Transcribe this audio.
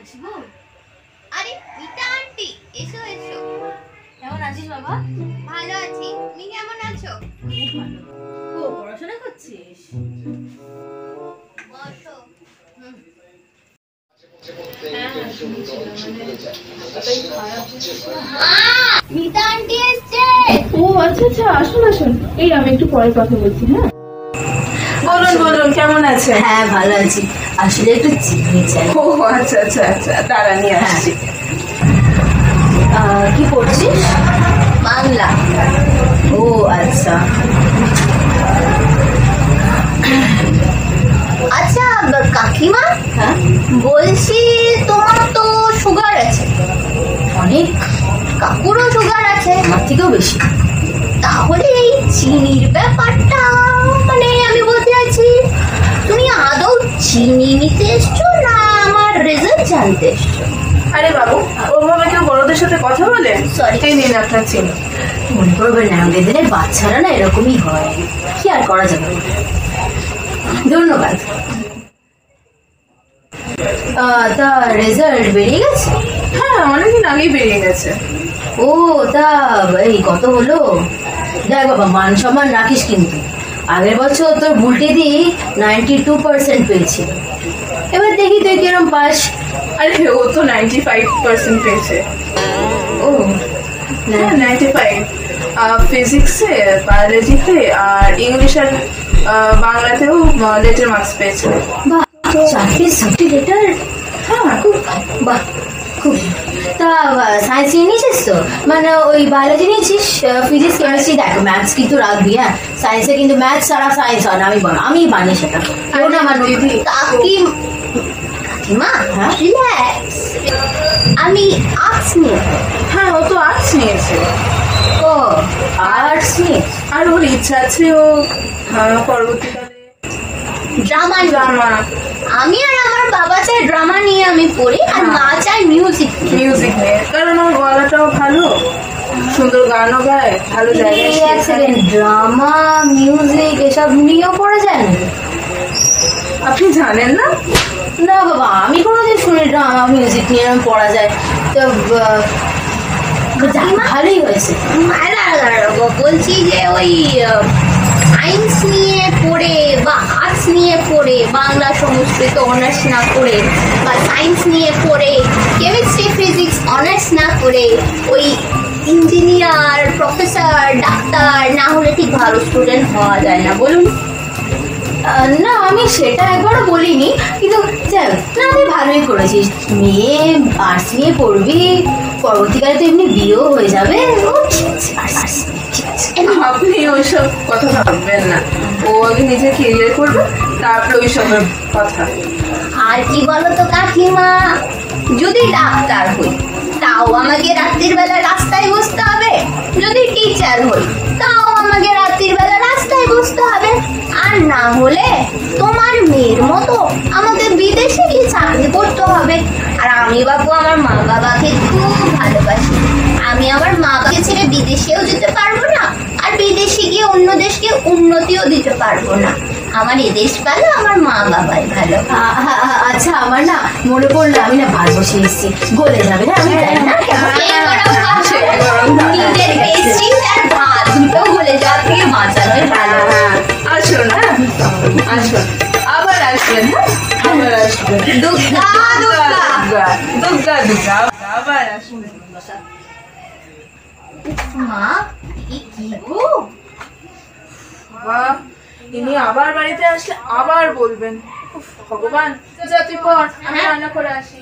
আসবো? আরে মিতা আন্টি, এসো এসো। কেমন আছিস বাবা? ভালো আছি, তুমি কেমন আছো? খুব ভালো। ও পড়াশোনা করছিস? বসো। মিতা আন্টি এসছে। ও আচ্ছা আচ্ছা, আসুন আসুন। এই আমি একটু পরে কথা বলছি। হ্যাঁ বলুন বলুন, কেমন আছেন? হ্যাঁ ভালো আছি, আসলে একটু চিনি চাই। ও আচ্ছা আচ্ছা আচ্ছা, দাঁড়া নিয়ে আসছি। কি পড়ছিস? বাংলা। ও আচ্ছা। আচ্ছা কাকিমা, হ্যাঁ বলছি তোমার তো সুগার আছে, অনেক, কাকুরও সুগার আছে, আমার থেকেও বেশি। তাহলে এই চিনির ব্যাপারটা, মানে আমি বলতে চাইছি তুমি আদৌ চিনি নিতে এসছো না আমার রেজাল্ট জানতে এসছো? আরে বাবু, ওভাবে কেউ বড়দের সাথে কথা বলে? Sorry. এই নিন আপনার চিনি। মনে করবেন না, আমাদের দিনের বাচ্চারা না এরকমই হয়, কি আর করা যাবে। ধন্যবাদ। তা রেজাল্ট বেরিয়ে গেছে? হ্যাঁ অনেকদিন আগেই বেরিয়ে গেছে। ও তা এই কত হলো? দেখ বাবা, মান সম্মান রাখিস কিন্তু। আগের বছর তোর বুলটি দিয়ে 92% পেয়েছিল, এবার দেখি তুই কিরম পাস। আরে ও তো 95% পেয়েছে। ও 95 ফিজিক্সে, বায়োলজিতে আর ইংলিশ আর বাংলাতেও লেটার মার্কস পেয়েছে। বাহ, চাকরির সার্টিফিকেট। হ্যাঁ খুব বাহ, খুব। তা সায়েন্স নিয়ে নিয়েছিস তো? মানে ওই বায়োলজি নিয়েছিস, ফিজিক্স কেমিস্ট্রি। দেখ ম্যাথস কিন্তু রাখবি, হ্যাঁ সায়েন্সে কিন্তু ম্যাথস ছাড়া সায়েন্স হয় না, আমি বানি সেটা। কেউ না আমার দিদি। কাকিমা হ্যাঁ? রিল্যাক্স, আমি আর্টস নিয়ে। হ্যাঁ ও তো আর্টস নিয়েছে। ও আর্টস নিয়ে। আর ওর ইচ্ছা আছে ও পরবর্তীকালে ড্রামা। ড্রামা, আমি আর আমার বাবা চাই ড্রামা নিয়ে আমি পড়ি, আর মা চাই মিউজিক। মিউজিক নিয়ে, কারণ ওর গলাটাও ভালো, সুন্দর গানও গায়, ভালো জায়গায় এক সেকেন্ড, ড্রামা মিউজিক এসব নিয়েও পড়া যায় না? আপনি জানেন না? না বাবা, আমি কোনোদিন শুনি ড্রামা মিউজিক নিয়ে এরকম পড়া যায়। তো ভালোই হয়েছে। বলছি যে ওই সায়েন্স নিয়ে পড়ে বা আর্টস নিয়ে পড়ে, বাংলা সংস্কৃত অনার্স না করে, বা সায়েন্স নিয়ে পড়ে কেমিস্ট্রি ফিজিক্স অনার্স না করে ওই ইঞ্জিনিয়ার, প্রফেসর, ডাক্তার না হলে ঠিক ভালো স্টুডেন্ট হওয়া যায় না, বলুন? না আমি সেটা একবারও বলিনি, কিন্তু যাই হোক, না আমি ভালোই করেছিস। মেয়ে আর্টস নিয়ে পড়বি, পরবর্তীকালে তো এমনি বিয়েও হয়ে যাবে। ও ঠিক আছে, arts, ঠিক আছে। আপনি ওইসব কথা ভাববেন না, ও আগে নিজে ক্লিয়ার করবে, তারপরে ওইসবের কথা। আর কি বলতো কাকিমা, যদি ডাক্তার হই তাও আমাকে রাত্রির বেলা রাস্তায় বসতে হবে, যদি টিচার হই তাও আমাকে রাত্রির বেলা রাস্তায় বসতে হবে, আর না হলে তোমার মেয়ের মতো আমাকে বিদেশে গিয়ে চাকরি করতে হবে। আর আমি বাবু আমার মা বাবাকে খুব ভালোবাসি, আমি আমার মা বাবাকে ছেড়ে বিদেশেও যেতে পারবো না, আর বিদেশে গিয়ে অন্য দেশকে উন্নতিও দিতে পারবো না। আমার এদেশ ভালো, আমার মা বাবাই ভালো। আচ্ছা আমার না মনে পড়লো, আমি না ভাত বসে এসেছি, গলে যাবে। হ্যাঁ আমি জানি না নিজের পেস্ট্রি আর ভাত দুটো গলে যাওয়ার থেকে বাঁচানোই ভালো। আসুন, হ্যাঁ আসুন, আবার আসবেন। হ্যাঁ আবার আসবেন। দুগ্গা দুগ্গা। দুগ্গা দুগ্গা, আবার আসবেন। মা কি গো, বাহ, ইনি আবার বাড়িতে আসলে আবার বলবেন, উফ, ভগবান। যা তুই পড়, আমি রান্না করে আসি।